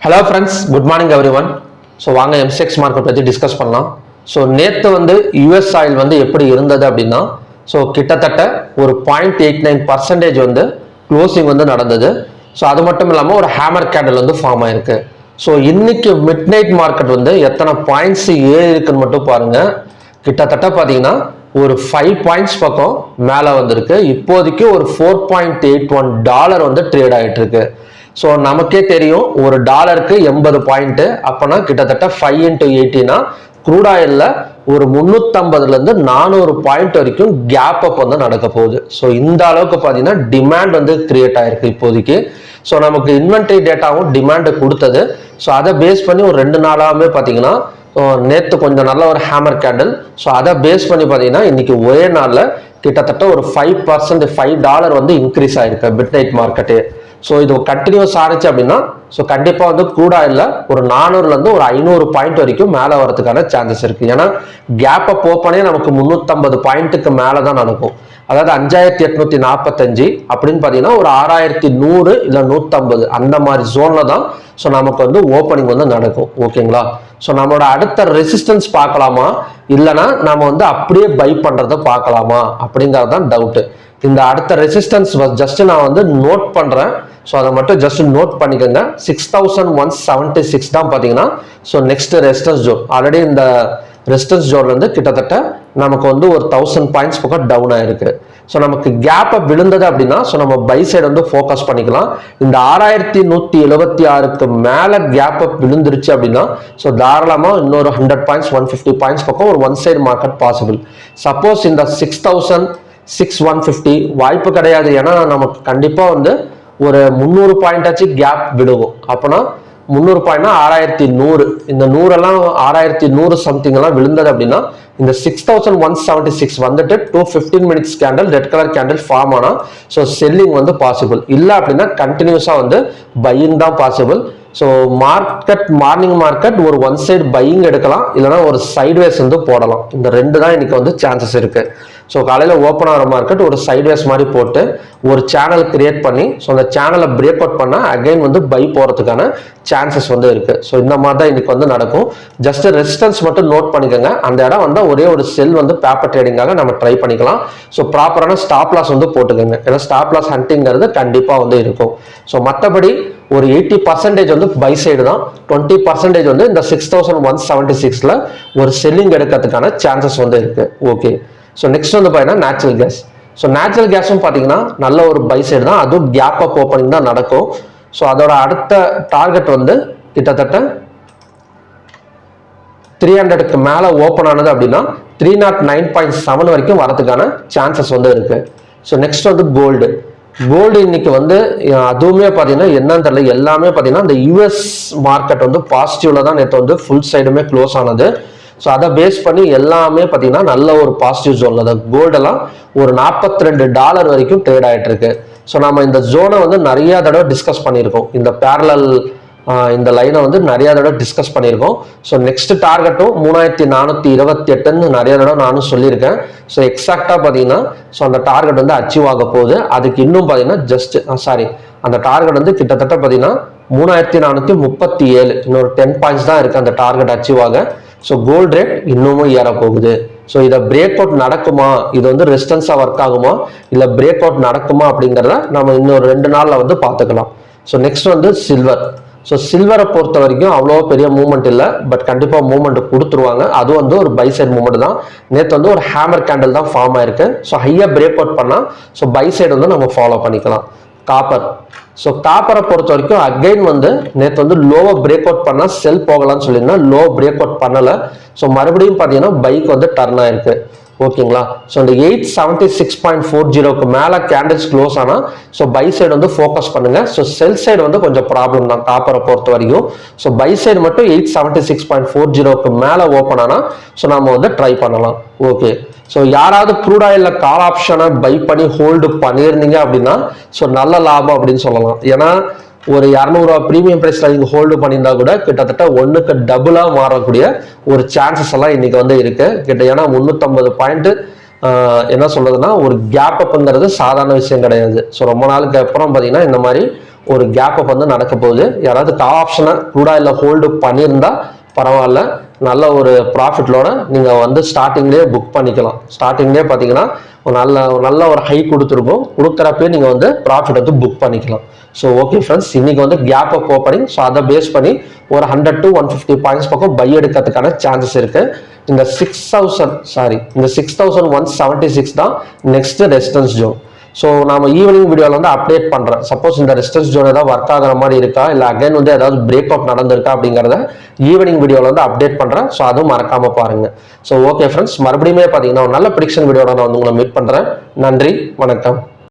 Hello friends, good morning every one. So வாங்க MCX market பற்றி discuss பண்ணலாம். So நேற்று யூஎஸ் ஆயில் எப்படி இருந்தது அப்படின்னா, ஸோ கிட்டத்தட்ட ஒரு 0.89% க்ளோசிங் நடந்தது. ஸோ அது மட்டும் இல்லாமல் ஒரு ஹேமர் கேண்டில் ஃபார்ம் ஆயிருக்கு. ஸோ இன்னைக்கு மிட் நைட் மார்க்கெட் எத்தனை பாயிண்ட்ஸ் ஏறி இருக்குன்னு மட்டும் பாருங்க. கிட்டத்தட்ட பார்த்தீங்கன்னா ஒரு 5 பாயிண்ட்ஸ் பக்கம் மேலே வந்திருக்கு. இப்போதைக்கு ஒரு $4.81 ட்ரேட் ஆகிட்டு இருக்கு. ஸோ நமக்கே தெரியும், ஒரு டாலருக்கு 80 பாயிண்ட், அப்போனா கிட்டத்தட்ட 5 × 80 க்ரூட் ஆயிலில் ஒரு 350 400 பாயிண்ட் வரைக்கும் கேப் அப் நடக்க போகுது. ஸோ இந்த அளவுக்கு பார்த்தீங்கன்னா டிமாண்ட் கிரியேட் ஆயிருக்கு இப்போதைக்கு. ஸோ நமக்கு இன்வென்ட்ரி டேட்டாவும் டிமாண்டு கொடுத்தது. ஸோ அதை பேஸ் பண்ணி ஒரு 2 நாளாகவே பார்த்தீங்கன்னா நேற்று கொஞ்சம் நல்ல ஒரு ஹேமர் கேண்டில். ஸோ அதை பேஸ் பண்ணி பார்த்தீங்கன்னா இன்னைக்கு ஒரே நாளில் கிட்டத்தட்ட ஒரு 5% $5 இன்க்ரீஸ் ஆயிருக்கு மிட் நைட் மார்க்கெட்டு. ஸோ இது கண்டினியூஸ் ஆனிச்சு அப்படின்னா கண்டிப்பாக க்ரூட் ஆயிலில் ஒரு 400 ஒரு 500 பாயிண்ட் வரைக்கும் மேலே வரதுக்கான சான்சஸ் இருக்கு. ஏன்னா கேப் அப் ஓப்பனே நமக்கு 350 பாயிண்ட்டுக்கு மேலே தான் நடக்கும். அதாவது 5845 அப்படின்னு பார்த்தீங்கன்னா ஒரு 6100 இல்லை 150 அந்த மாதிரி ஜோன்ல தான் ஸோ நமக்கு ஓப்பனிங் நடக்கும். ஓகேங்களா? ஸோ நம்மளோட அடுத்த ரெசிஸ்டன்ஸ் பார்க்கலாமா, இல்லைன்னா நம்ம அப்படியே பை பண்றதை பார்க்கலாமா அப்படிங்கிறது தான் டவுட்டு. இந்த அடுத்த ரெசிஸ்டன்ஸ் ஜஸ்ட் நான் நோட் பண்றேன். ஸோ அதை மட்டும் ஜஸ்ட் நோட் பண்ணிக்கோங்க. 6176 தான் பார்த்தீங்கன்னா ஸோ நெக்ஸ்ட் ரெசிஸ்டன்ஸ் ஜோன். ஆல்ரெடி இந்த ரெசிஸ்டன்ஸ் ஜோன்ல கிட்டத்தட்ட நமக்கு ஒரு 1000 பாயிண்ட்ஸ் பக்கம் டவுன் ஆயிருக்கு. ஸோ நமக்கு கேப் விழுந்தது அப்படின்னா ஸோ நம்ம பை சைடு ஃபோக்கஸ் பண்ணிக்கலாம். இந்த 6176க்கு மேலே கேப் அப் விழுந்துருச்சு அப்படின்னா ஸோ தாராளமாக இன்னொரு 100 பாயிண்ட்ஸ் 150 பாயிண்ட்ஸ் பக்கம் ஒரு one side market possible. Suppose இந்த 6150 வாய்ப்பு கிடையாது. ஏன்னா நமக்கு கண்டிப்பாக ஒரு 300 பாயிண்டாச்சு கேப் விடுவோம். அப்போனா 300 பாயிண்ட்னா 6100, இந்த 100 6100 சம்திங் விழுந்தது அப்படின்னா இந்த 6176 215 minutes candle red colour candle form ஆனா ஸோ செல்லிங் பாசிபிள். இல்லை அப்படின்னா கண்டினியூஸா பையிங் தான் பாசிபிள். ஸோ மார்னிங் மார்க்கெட் ஒரு ஒன் சைடு பையிங் எடுக்கலாம், இல்லைனா ஒரு சைட்வேஸ் போடலாம். இந்த ரெண்டு தான் இன்னைக்கு சான்சஸ் இருக்கு. ஸோ காலையில் ஓப்பன் ஆகிற மார்க்கெட் ஒரு சைட்வேஸ் மாதிரி போட்டு ஒரு சேனல் கிரியேட் பண்ணி ஸோ அந்த சேனலை பிரேக் அவுட் பண்ணால் அகைன் பை போகிறதுக்கான சான்சஸ் இருக்கு. ஸோ இந்த மாதிரி தான் இன்னைக்கு நடக்கும். ஜஸ்ட் ரெசிஸ்டன்ஸ் மட்டும் நோட் பண்ணிக்கோங்க. அந்த இடம் ஒரே ஒரு செல் பேப்பர் ட்ரேடிங்காக நம்ம ட்ரை பண்ணிக்கலாம். ஸோ ப்ராப்பரான ஸ்டாப் லாஸ் போட்டுக்கோங்க. ஏன்னா ஸ்டாப் லாஸ் ஹண்டிங்கிறது கண்டிப்பாக இருக்கும். ஸோ மற்றபடி ஒரு 80% பை சைடு தான், 20% இந்த 6176 ஒரு செல்லிங் எடுக்கிறதுக்கான சான்சஸ் இருக்கு. ஓகே. ஸோ நெக்ஸ்ட் பார்த்தீங்கன்னா நேச்சுரல் கேஸ். ஸோ நேச்சுரல் கேஸும் பார்த்தீங்கன்னா நல்ல ஒரு பை சைடு தான், அதுவும் கேப் அப் ஓப்பனிங் தான் நடக்கும். ஸோ அதோட அடுத்த டார்கெட் கிட்டத்தட்ட 300க்கு மேலே ஓப்பன் ஆனது அப்படின்னா 309.7 வரைக்கும் வரதுக்கான சான்சஸ் இருக்கு. So next gold. கோல்டு இன்னைக்கு அதுவுமே பார்த்தீங்கன்னா என்னன்னு தெரியல, எல்லாமே பார்த்தீங்கன்னா இந்த யூஎஸ் மார்க்கெட் பாசிட்டிவ்ல தான் நேற்று ஃபுல் சைடுமே க்ளோஸ் ஆனது. ஸோ அதை பேஸ் பண்ணி எல்லாமே பார்த்தீங்கன்னா நல்ல ஒரு பாசிட்டிவ் ஜோன்ல தான் கோல்டெல்லாம் ஒரு $42 வரைக்கும் ட்ரேட் ஆகிட்டு இருக்கு. ஸோ நம்ம இந்த ஜோனை நிறைய தடவை டிஸ்கஸ் பண்ணியிருக்கோம். இந்த பேரலல் இந்த லைனை நிறைய தடவை டிஸ்கஸ் பண்ணியிருக்கோம். ஸோ நெக்ஸ்ட் டார்கெட்டும் 3428 நிறைய தடவை நானும் சொல்லியிருக்கேன். ஸோ எக்ஸாக்டாக பார்த்தீங்கன்னா ஸோ அந்த டார்கெட் அச்சீவ் ஆக போகுது. அதுக்கு இன்னும் பார்த்தீங்கன்னா ஜஸ்ட் அந்த டார்கெட் கிட்டத்தட்ட பார்த்தீங்கன்னா 3437, இன்னொரு 10 பாயிண்ட்ஸ் தான் இருக்கு அந்த டார்கெட் அச்சீவ் ஆக. ஸோ கோல்ட் ரேட் இன்னமும் ஏற போகுது. ஸோ இதை பிரேக் அவுட் நடக்குமா, இது ரெசிஸ்டன்ஸா ஒர்க் ஆகுமா, இல்லை பிரேக் அவுட் நடக்குமா அப்படிங்கிறத நம்ம இன்னொரு 2 நாள்ல பார்த்துக்கலாம். So next silver. ஸோ சில்வரை பொறுத்த வரைக்கும் அவ்வளோ பெரிய மூவ்மெண்ட் இல்லை, பட் கண்டிப்பாக மூவ்மெண்ட் கொடுத்துருவாங்க. அது ஒரு பை சைடு மூவ்மெண்ட் தான். நேற்று ஒரு ஹேமர் கேண்டில் தான் ஃபார்ம் ஆயிருக்கு. ஸோ ஹையாக பிரேக் அவுட் பண்ணால் ஸோ பை சைடு நம்ம ஃபாலோ பண்ணிக்கலாம். காப்பர். ஸோ காப்பரை பொறுத்த வரைக்கும் அகைன் நேற்று லோவை பிரேக் அவுட் பண்ணால் செல் போகலாம்னு சொல்லியிருந்தேன். லோ பிரேக் அவுட் பண்ணலை. ஸோ மறுபடியும் பார்த்தீங்கன்னா பைக் டர்ன் ஆயிருக்கு. ஓகேங்களா? ஸோ இந்த 876.40க்கு மேலே கேண்டில்ஸ் க்ளோஸ் ஆனால் ஸோ பை சைடு ஃபோக்கஸ் பண்ணுங்க. ஸோ செல் சைடு கொஞ்சம் ப்ராப்ளம் தான் காப்பரை பொறுத்த வரைக்கும். ஸோ பை சைடு மட்டும் 876.40க்கு மேலே ஓப்பன் ஆனால் ஸோ நம்ம ட்ரை பண்ணலாம். ஓகே. ஸோ யாராவது க்ரூட் ஆயிலில் கால் ஆப்ஷனை பை பண்ணி ஹோல்டு பண்ணியிருந்தீங்க அப்படின்னா ஸோ நல்ல லாபம் அப்படின்னு சொல்லலாம். ஏன்னா ஒரு 200 ப்ரீமியம் பிரைஸ்ல நீங்க ஹோல்டு பண்ணியிருந்தா கூட கிட்டத்தட்ட 1க்கு டபுளா மாறக்கூடிய ஒரு சான்சஸ் எல்லாம் இன்னைக்கு இருக்கு. ஏன்னா 350 பாயிண்ட் என்ன சொல்றதுன்னா ஒரு கேப் அப்ங்கிறது சாதாரண விஷயம் கிடையாது. ஸோ ரொம்ப நாளுக்கு அப்புறம் பார்த்தீங்கன்னா இந்த மாதிரி ஒரு கேப் அப் வந்து நடக்க போகுது. யாராவது கால் ஆப்ஷனை க்ரூட் ஆயில்ல ஹோல்டு பண்ணியிருந்தா பரவாயில்ல, நல்ல ஒரு ப்ராஃபிட்லோட நீங்கள் வந்து ஸ்டார்டிங்லேயே புக் பண்ணிக்கலாம். ஸ்டார்டிங்லேயே பார்த்தீங்கன்னா நல்ல ஒரு ஹை கொடுத்துருக்கும், கொடுக்குறப்பே நீங்கள் வந்து ப்ராஃபிட் வந்து புக் பண்ணிக்கலாம். ஸோ ஓகே ஃப்ரெண்ட்ஸ், இன்னைக்கு வந்து கேப் அப் ஓப்பனிங். ஸோ அதை பேஸ் பண்ணி ஒரு 100 to 150 பாயிண்ட்ஸ் பக்கம் பை எடுக்கிறதுக்கான சான்சஸ் இருக்கு. இந்த 6176 தான் நெக்ஸ்ட் ரெசிஸ்டன்ஸ் ஜோன். ஸோ நம்ம ஈவினிங் வீடியோவில் வந்து அப்டேட் பண்ணுறேன். சப்போஸ் இந்த ரெசிஸ்டன்ஸ் ஜோன் ஏதாவது ஒர்க் ஆகிற மாதிரி இருக்கா, இல்லை அகைன் வந்து ஏதாவது பிரேக் அவுட் நடந்திருக்கா அப்படிங்கிறத ஈவினிங் வீடியோவில் வந்து அப்டேட் பண்ணுறேன். ஸோ அதுவும் மறக்காமல் பாருங்க. ஸோ ஓகே ஃப்ரெண்ட்ஸ், மறுபடியுமே பார்த்தீங்கன்னா ஒரு நல்ல ப்ரிடிக்ஷன் வீடியோட நான் வந்து உங்களை மீட் பண்ணுறேன். நன்றி, வணக்கம்.